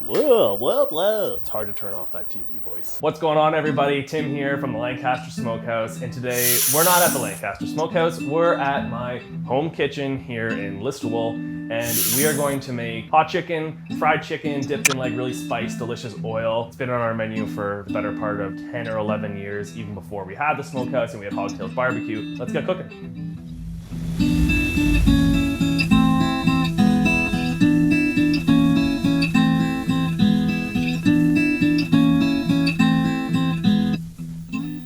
Whoa, whoa, whoa. It's hard to turn off that TV voice. What's going on, everybody? Tim here from the Lancaster Smokehouse, and today we're not at the Lancaster Smokehouse, we're at my home kitchen here in Listowel, and we are going to make hot chicken, fried chicken dipped in like really spiced, delicious oil. It's been on our menu for the better part of 10 or 11 years, even before we had the smokehouse and we had Hogtails barbecue. Let's get cooking.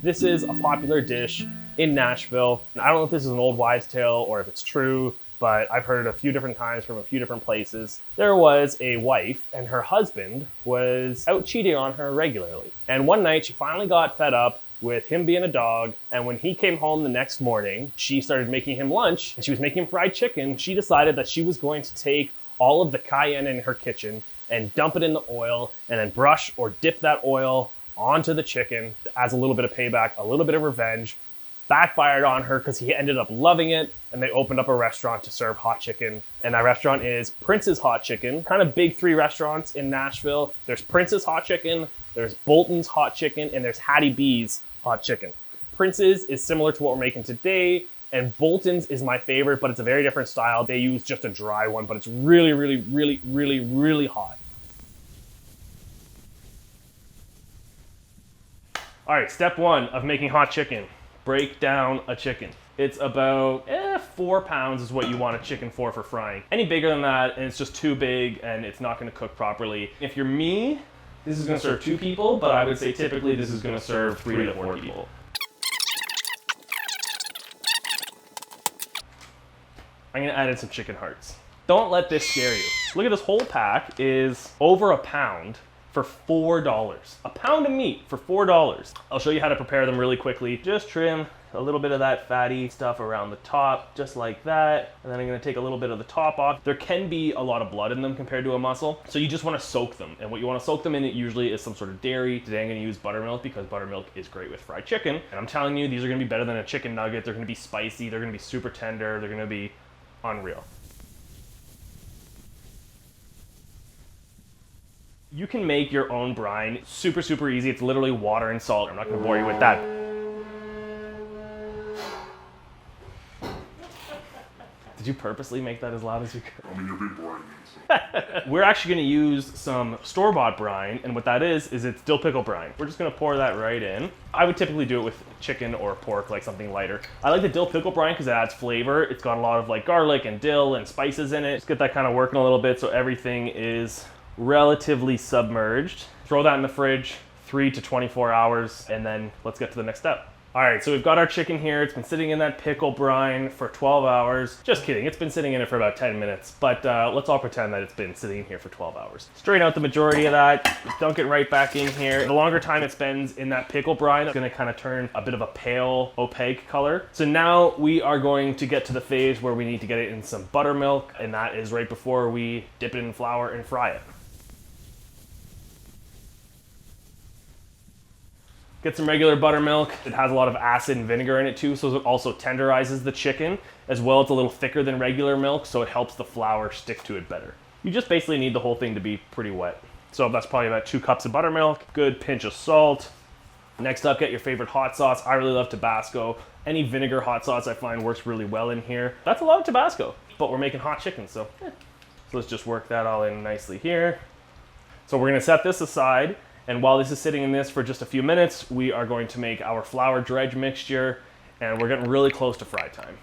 This is a popular dish in Nashville. I don't know if this is an old wives' tale or if it's true, but I've heard it a few different times from a few different places. There was a wife and her husband was out cheating on her regularly. And one night she finally got fed up with him being a dog, and when he came home the next morning, she started making him lunch and she was making him fried chicken. She decided that she was going to take all of the cayenne in her kitchen and dump it in the oil and then brush or dip that oil onto the chicken as a little bit of payback, a little bit of revenge. Backfired on her because he ended up loving it, and they opened up a restaurant to serve hot chicken. And that restaurant is Prince's Hot Chicken. Kind of big three restaurants in Nashville. There's Prince's Hot Chicken, there's Bolton's Hot Chicken, and there's Hattie B's Hot Chicken. Prince's is similar to what we're making today, and Bolton's is my favorite, but it's a very different style. They use just a dry one, but it's really, really, really, really, really hot. All right, step one of making hot chicken. Break down a chicken. It's about 4 pounds is what you want a chicken for frying. Any bigger than that, and it's just too big and it's not gonna cook properly. If you're me, this is gonna serve 2 people, but I would say typically this is gonna serve 3 to 4 people. I'm gonna add in some chicken hearts. Don't let this scare you. Look at this whole pack is over a pound for $4. A pound of meat for $4. I'll show you how to prepare them really quickly. Just trim a little bit of that fatty stuff around the top, just like that. And then I'm gonna take a little bit of the top off. There can be a lot of blood in them compared to a muscle, so you just wanna soak them. And what you wanna soak them in, it usually is some sort of dairy. Today I'm gonna use buttermilk because buttermilk is great with fried chicken. And I'm telling you, these are gonna be better than a chicken nugget. They're gonna be spicy, they're gonna be super tender, they're gonna be unreal. You can make your own brine. Super, super easy. It's literally water and salt. I'm not gonna bore you with that. Did you purposely make that as loud as you could? I mean, you're big boring. So. We're actually gonna use some store-bought brine, and what that is it's dill pickle brine. We're just gonna pour that right in. I would typically do it with chicken or pork, like something lighter. I like the dill pickle brine because it adds flavor. It's got a lot of like garlic and dill and spices in it. Just get that kind of working a little bit so everything is relatively submerged. Throw that in the fridge, 3 to 24 hours, and then let's get to the next step. All right, so we've got our chicken here. It's been sitting in that pickle brine for 12 hours. Just kidding, it's been sitting in it for about 10 minutes, but let's all pretend that it's been sitting in here for 12 hours. Strain out the majority of that, dunk it right back in here. The longer time it spends in that pickle brine, it's gonna kind of turn a bit of a pale, opaque color. So now we are going to get to the phase where we need to get it in some buttermilk, and that is right before we dip it in flour and fry it. Get some regular buttermilk. It has a lot of acid and vinegar in it too, so it also tenderizes the chicken. As well, it's a little thicker than regular milk, so it helps the flour stick to it better. You just basically need the whole thing to be pretty wet. So that's probably about 2 cups of buttermilk, good pinch of salt. Next up, get your favorite hot sauce. I really love Tabasco. Any vinegar hot sauce I find works really well in here. That's a lot of Tabasco, but we're making hot chicken, so So let's just work that all in nicely here. So we're gonna set this aside. And while this is sitting in this for just a few minutes, we are going to make our flour dredge mixture, and we're getting really close to fry time.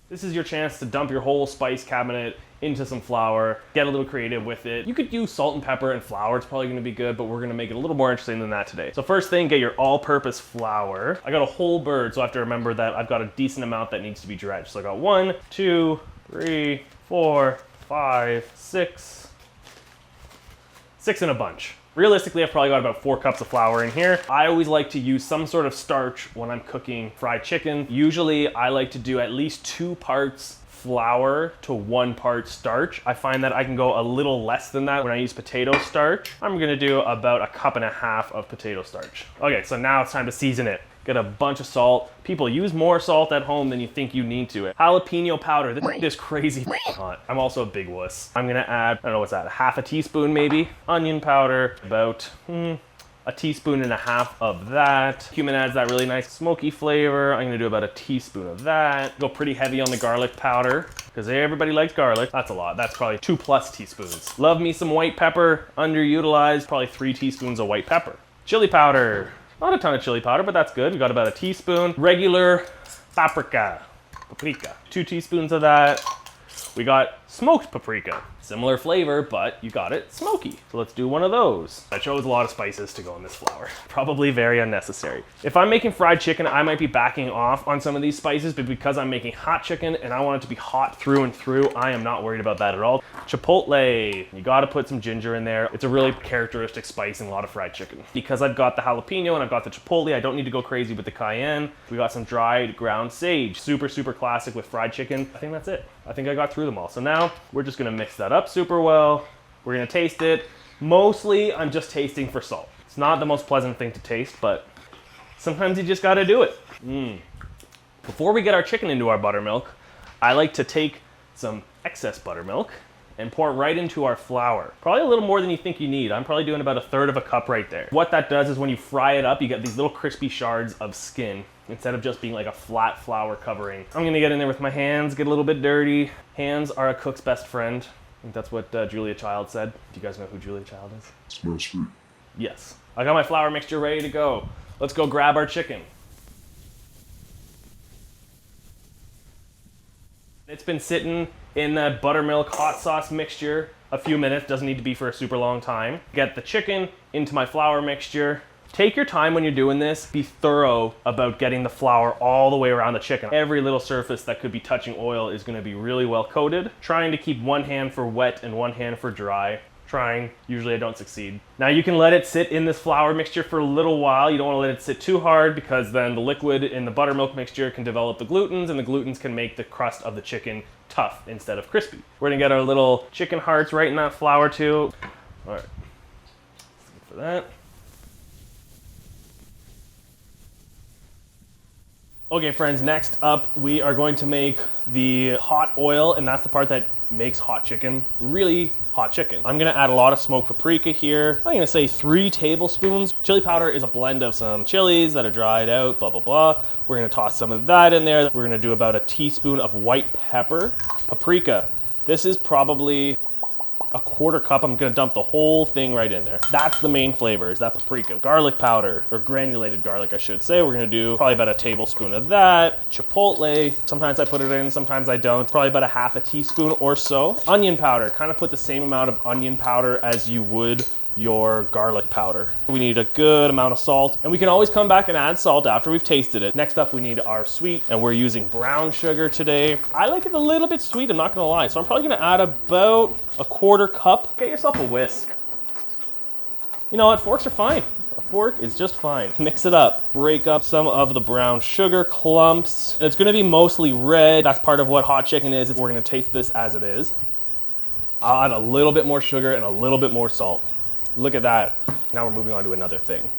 This is your chance to dump your whole spice cabinet into some flour, get a little creative with it. You could use salt and pepper and flour, it's probably gonna be good, but we're gonna make it a little more interesting than that today. So first thing, get your all-purpose flour. I got a whole bird, so I have to remember that I've got a decent amount that needs to be dredged. So I got 1, 2, 3, 4, 5, 6 in a bunch. Realistically, I've probably got about 4 cups of flour in here. I always like to use some sort of starch when I'm cooking fried chicken. Usually, I like to do at least 2 parts flour to 1 part starch. I find that I can go a little less than that when I use potato starch. I'm gonna do about 1.5 cups of potato starch. Okay, so now it's time to season it. Get a bunch of salt. People use more salt at home than you think you need to. Jalapeno powder, this is crazy hot. I'm also a big wuss. I'm gonna add, I don't know what's that, half a teaspoon maybe? Onion powder, about a teaspoon and a half of that. Cumin adds that really nice smoky flavor. I'm gonna do about a teaspoon of that. Go pretty heavy on the garlic powder because everybody likes garlic. That's a lot. That's probably 2+ teaspoons. Love me some white pepper, underutilized, probably 3 teaspoons of white pepper. Chili powder, not a ton of chili powder, but that's good. We got about a teaspoon. Regular paprika, 2 teaspoons of that. We got smoked paprika. Similar flavor, but you got it smoky. So let's do one of those. I chose a lot of spices to go in this flour. Probably very unnecessary. If I'm making fried chicken, I might be backing off on some of these spices, but because I'm making hot chicken and I want it to be hot through and through, I am not worried about that at all. Chipotle, you gotta put some ginger in there. It's a really characteristic spice in a lot of fried chicken. Because I've got the jalapeno and I've got the chipotle, I don't need to go crazy with the cayenne. We got some dried ground sage. Super, super classic with fried chicken. I think that's it. I think I got through them all. So now we're just gonna mix that up super well. We're gonna taste it. Mostly, I'm just tasting for salt. It's not the most pleasant thing to taste, but sometimes you just gotta do it. Before we get our chicken into our buttermilk, I like to take some excess buttermilk and pour it right into our flour. Probably a little more than you think you need. I'm probably doing about 1/3 of a cup right there. What that does is when you fry it up, you get these little crispy shards of skin instead of just being like a flat flour covering. I'm gonna get in there with my hands, get a little bit dirty. Hands are a cook's best friend. I think that's what Julia Child said. Do you guys know who Julia Child is? Smells sweet. Yes. I got my flour mixture ready to go. Let's go grab our chicken. It's been sitting in that buttermilk hot sauce mixture a few minutes. Doesn't need to be for a super long time. Get the chicken into my flour mixture. Take your time when you're doing this. Be thorough about getting the flour all the way around the chicken. Every little surface that could be touching oil is gonna be really well coated. Trying to keep one hand for wet and one hand for dry. Trying, usually I don't succeed. Now you can let it sit in this flour mixture for a little while. You don't wanna let it sit too hard because then the liquid in the buttermilk mixture can develop the glutens and the glutens can make the crust of the chicken tough instead of crispy. We're gonna get our little chicken hearts right in that flour too. All right, let's look for that. Okay friends, next up we are going to make the hot oil, and that's the part that makes hot chicken really hot chicken. I'm gonna add a lot of smoked paprika here. I'm gonna say 3 tablespoons. Chili powder is a blend of some chilies that are dried out, blah, blah, blah. We're gonna toss some of that in there. We're gonna do about a teaspoon of white pepper. Paprika. This is probably a 1/4 cup. I'm gonna dump the whole thing right in there. That's the main flavor, is that paprika. Garlic powder, or granulated garlic, I should say. We're gonna do probably about a tablespoon of that. Chipotle, sometimes I put it in, sometimes I don't. Probably about a 1/2 teaspoon or so. Onion powder, kind of put the same amount of onion powder as you would your garlic powder. We need a good amount of salt, and we can always come back and add salt after we've tasted it. Next up, we need our sweet, and we're using brown sugar today. I like it a little bit sweet, I'm not gonna lie, so I'm probably gonna add about a 1/4 cup. Get yourself a whisk. You know what, forks are fine. A fork is just fine. Mix it up. Break up some of the brown sugar clumps. It's gonna be mostly red. That's part of what hot chicken is. We're gonna taste this as it is. I'll add a little bit more sugar and a little bit more salt. Look at that. Now we're moving on to another thing.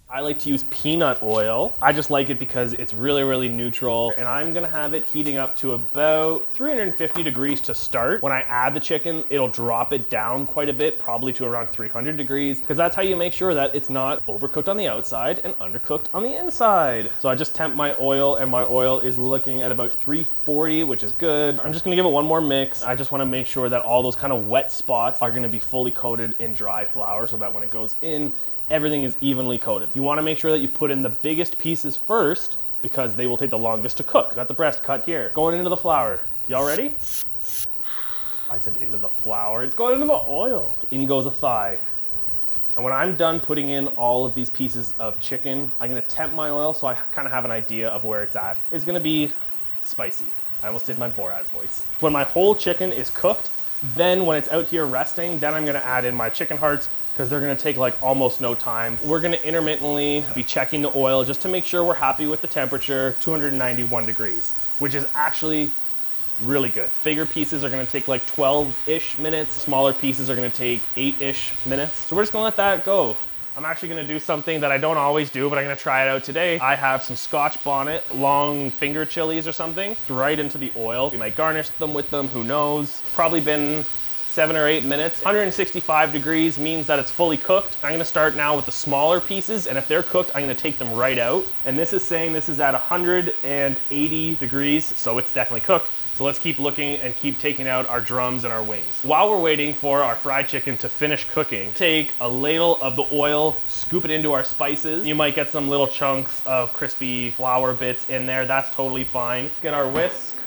I like to use peanut oil. I just like it because it's really, really neutral. And I'm gonna have it heating up to about 350 degrees to start. When I add the chicken, it'll drop it down quite a bit, probably to around 300 degrees, because that's how you make sure that it's not overcooked on the outside and undercooked on the inside. So I just temp my oil, and my oil is looking at about 340, which is good. I'm just gonna give it one more mix. I just wanna make sure that all those kind of wet spots are gonna be fully coated in dry flour so that when it goes in, everything is evenly coated. You wanna make sure that you put in the biggest pieces first because they will take the longest to cook. Got the breast cut here. Going into the flour. Y'all ready? I said into the flour. It's going into the oil. In goes a thigh. And when I'm done putting in all of these pieces of chicken, I'm gonna temp my oil so I kind of have an idea of where it's at. It's gonna be spicy. I almost did my Borat voice. When my whole chicken is cooked, then when it's out here resting, then I'm gonna add in my chicken hearts, because they're gonna take like almost no time. We're gonna intermittently be checking the oil just to make sure we're happy with the temperature, 291 degrees, which is actually Really good. Bigger pieces are gonna take like 12-ish minutes. Smaller pieces are gonna take 8-ish minutes. So we're just gonna let that go. I'm actually gonna do something that I don't always do, but I'm gonna try it out today. I have some Scotch bonnet, long finger chilies or something, right into the oil. We might garnish them with them, who knows. Probably been 7 or 8 minutes. 165 degrees means that it's fully cooked. I'm gonna start now with the smaller pieces, and if they're cooked, I'm gonna take them right out. And this is saying this is at 180 degrees, so it's definitely cooked. So let's keep looking and keep taking out our drums and our wings. While we're waiting for our fried chicken to finish cooking, take a ladle of the oil, scoop it into our spices. You might get some little chunks of crispy flour bits in there. That's totally fine. Get our whisk.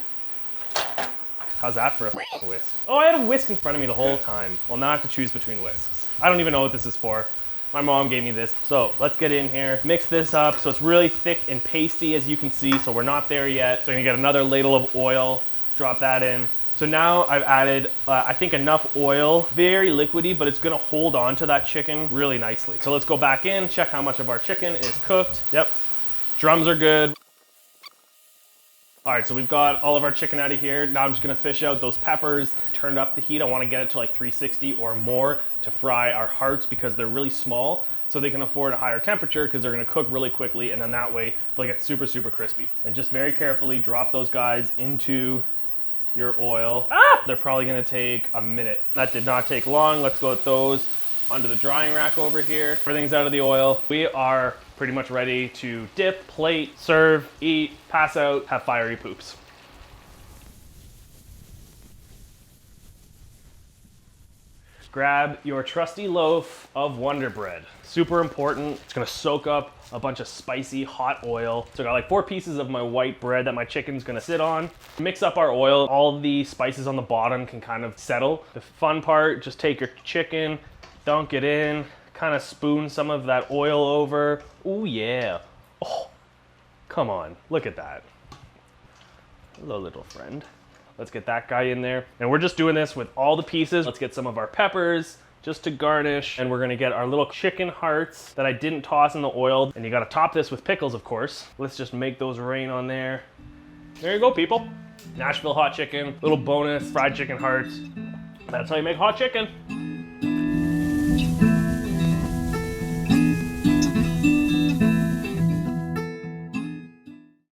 How's that for a whisk? Oh, I had a whisk in front of me the whole time. Well, now I have to choose between whisks. I don't even know what this is for. My mom gave me this. So let's get in here, mix this up so it's really thick and pasty, as you can see. So we're not there yet. So I'm gonna get another ladle of oil, drop that in. So now I've added, I think, enough oil, very liquidy, but it's gonna hold on to that chicken really nicely. So let's go back in, check how much of our chicken is cooked. Yep, drums are good. All right, so we've got all of our chicken out of here. Now I'm just gonna fish out those peppers. Turned up the heat. I wanna get it to like 360 or more to fry our hearts because they're really small, so they can afford a higher temperature because they're gonna cook really quickly, and then that way they'll get super, super crispy. And just very carefully drop those guys into your oil. They're probably gonna take a minute. That did not take long. Let's go with those onto the drying rack over here. Everything's out of the oil. We are pretty much ready to dip, plate, serve, eat, pass out, have fiery poops. Grab your trusty loaf of Wonder Bread. Super important. It's gonna soak up a bunch of spicy hot oil. So I got like 4 pieces of my white bread that my chicken's gonna sit on. Mix up our oil. All the spices on the bottom can kind of settle. The fun part, just take your chicken, dunk it in, kind of spoon some of that oil over. Ooh yeah. Oh, come on, look at that. Hello, little friend. Let's get that guy in there. And we're just doing this with all the pieces. Let's get some of our peppers just to garnish. And we're gonna get our little chicken hearts that I didn't toss in the oil. And you gotta top this with pickles, of course. Let's just make those rain on there. There you go, people. Nashville Hot Chicken, little bonus fried chicken hearts. That's how you make hot chicken.